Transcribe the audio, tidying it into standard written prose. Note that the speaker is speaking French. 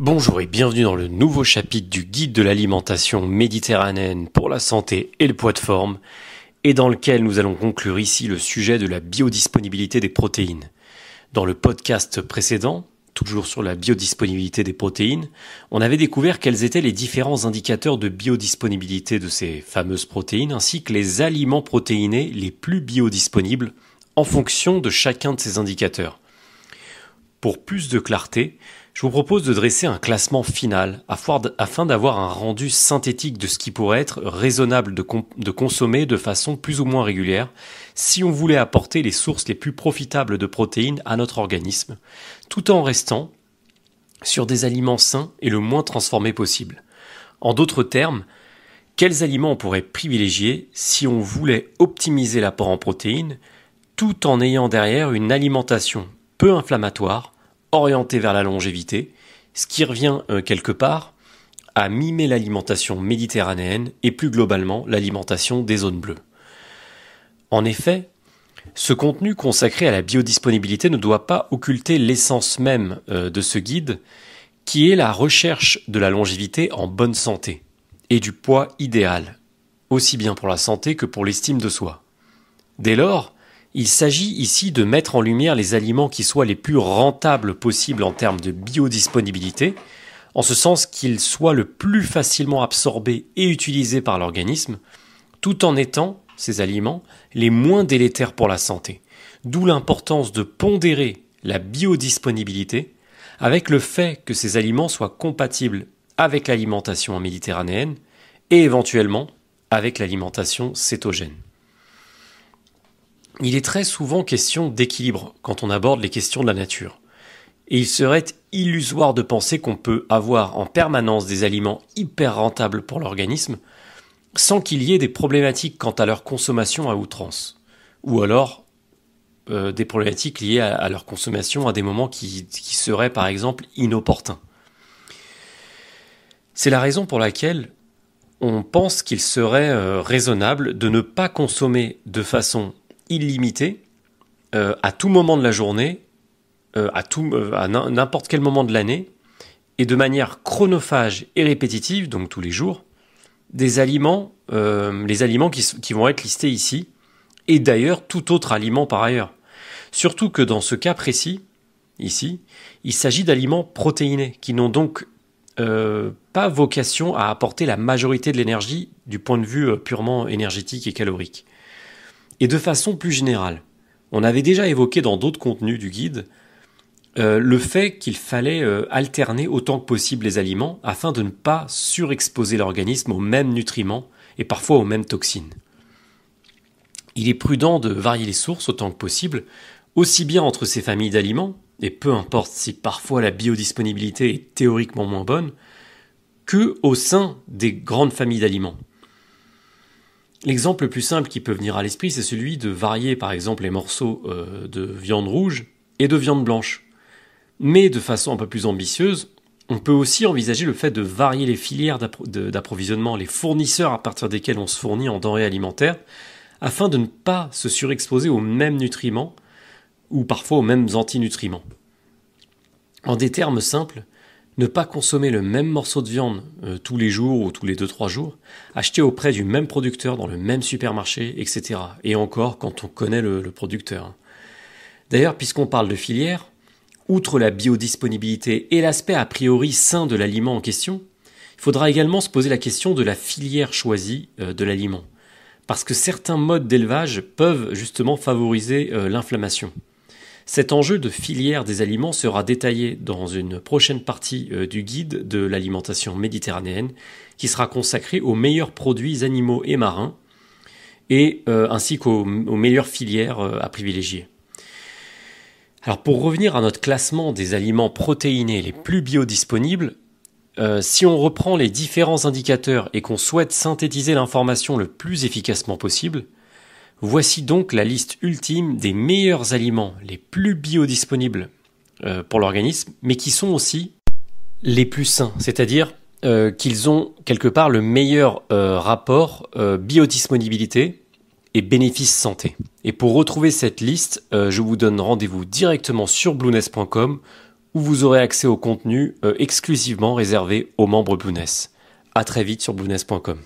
Bonjour et bienvenue dans le nouveau chapitre du guide de l'alimentation méditerranéenne pour la santé et le poids de forme, et dans lequel nous allons conclure ici le sujet de la biodisponibilité des protéines. Dans le podcast précédent, toujours sur la biodisponibilité des protéines, on avait découvert quels étaient les différents indicateurs de biodisponibilité de ces fameuses protéines, ainsi que les aliments protéinés les plus biodisponibles en fonction de chacun de ces indicateurs. Pour plus de clarté, je vous propose de dresser un classement final afin d'avoir un rendu synthétique de ce qui pourrait être raisonnable de consommer de façon plus ou moins régulière si on voulait apporter les sources les plus profitables de protéines à notre organisme, tout en restant sur des aliments sains et le moins transformés possible. En d'autres termes, quels aliments on pourrait privilégier si on voulait optimiser l'apport en protéines tout en ayant derrière une alimentation peu inflammatoire, orienté vers la longévité, ce qui revient quelque part à mimer l'alimentation méditerranéenne et plus globalement l'alimentation des zones bleues. En effet, ce contenu consacré à la biodisponibilité ne doit pas occulter l'essence même de ce guide, qui est la recherche de la longévité en bonne santé et du poids idéal, aussi bien pour la santé que pour l'estime de soi. Dès lors, il s'agit ici de mettre en lumière les aliments qui soient les plus rentables possibles en termes de biodisponibilité, en ce sens qu'ils soient le plus facilement absorbés et utilisés par l'organisme, tout en étant, ces aliments, les moins délétères pour la santé. D'où l'importance de pondérer la biodisponibilité avec le fait que ces aliments soient compatibles avec l'alimentation méditerranéenne et éventuellement avec l'alimentation cétogène. Il est très souvent question d'équilibre quand on aborde les questions de la nature. Et il serait illusoire de penser qu'on peut avoir en permanence des aliments hyper rentables pour l'organisme sans qu'il y ait des problématiques quant à leur consommation à outrance. Ou alors des problématiques liées à leur consommation à des moments qui seraient par exemple inopportuns. C'est la raison pour laquelle on pense qu'il serait raisonnable de ne pas consommer de façon illimité à tout moment de la journée, à n'importe quel moment de l'année, et de manière chronophage et répétitive, donc tous les jours, des aliments, les aliments qui vont être listés ici, et d'ailleurs tout autre aliment par ailleurs. Surtout que dans ce cas précis, ici, il s'agit d'aliments protéinés, qui n'ont donc pas vocation à apporter la majorité de l'énergie du point de vue purement énergétique et calorique. Et de façon plus générale, on avait déjà évoqué dans d'autres contenus du guide le fait qu'il fallait alterner autant que possible les aliments afin de ne pas surexposer l'organisme aux mêmes nutriments et parfois aux mêmes toxines. Il est prudent de varier les sources autant que possible, aussi bien entre ces familles d'aliments, et peu importe si parfois la biodisponibilité est théoriquement moins bonne, que au sein des grandes familles d'aliments. L'exemple le plus simple qui peut venir à l'esprit, c'est celui de varier par exemple les morceaux de viande rouge et de viande blanche. Mais de façon un peu plus ambitieuse, on peut aussi envisager le fait de varier les filières d'approvisionnement, les fournisseurs à partir desquels on se fournit en denrées alimentaires, afin de ne pas se surexposer aux mêmes nutriments ou parfois aux mêmes antinutriments. En des termes simples, ne pas consommer le même morceau de viande tous les jours ou tous les 2-3 jours, acheter auprès du même producteur dans le même supermarché, etc. Et encore quand on connaît le producteur. D'ailleurs, puisqu'on parle de filière, outre la biodisponibilité et l'aspect a priori sain de l'aliment en question, il faudra également se poser la question de la filière choisie de l'aliment. Parce que certains modes d'élevage peuvent justement favoriser l'inflammation. Cet enjeu de filière des aliments sera détaillé dans une prochaine partie du guide de l'alimentation méditerranéenne qui sera consacrée aux meilleurs produits animaux et marins et ainsi qu'aux meilleures filières à privilégier. Alors pour revenir à notre classement des aliments protéinés les plus biodisponibles, si on reprend les différents indicateurs et qu'on souhaite synthétiser l'information le plus efficacement possible, voici donc la liste ultime des meilleurs aliments les plus biodisponibles pour l'organisme, mais qui sont aussi les plus sains, c'est-à-dire qu'ils ont quelque part le meilleur rapport biodisponibilité et bénéfices santé. Et pour retrouver cette liste, je vous donne rendez-vous directement sur blueness.com où vous aurez accès au contenu exclusivement réservé aux membres Bouness. À très vite sur bouness.com.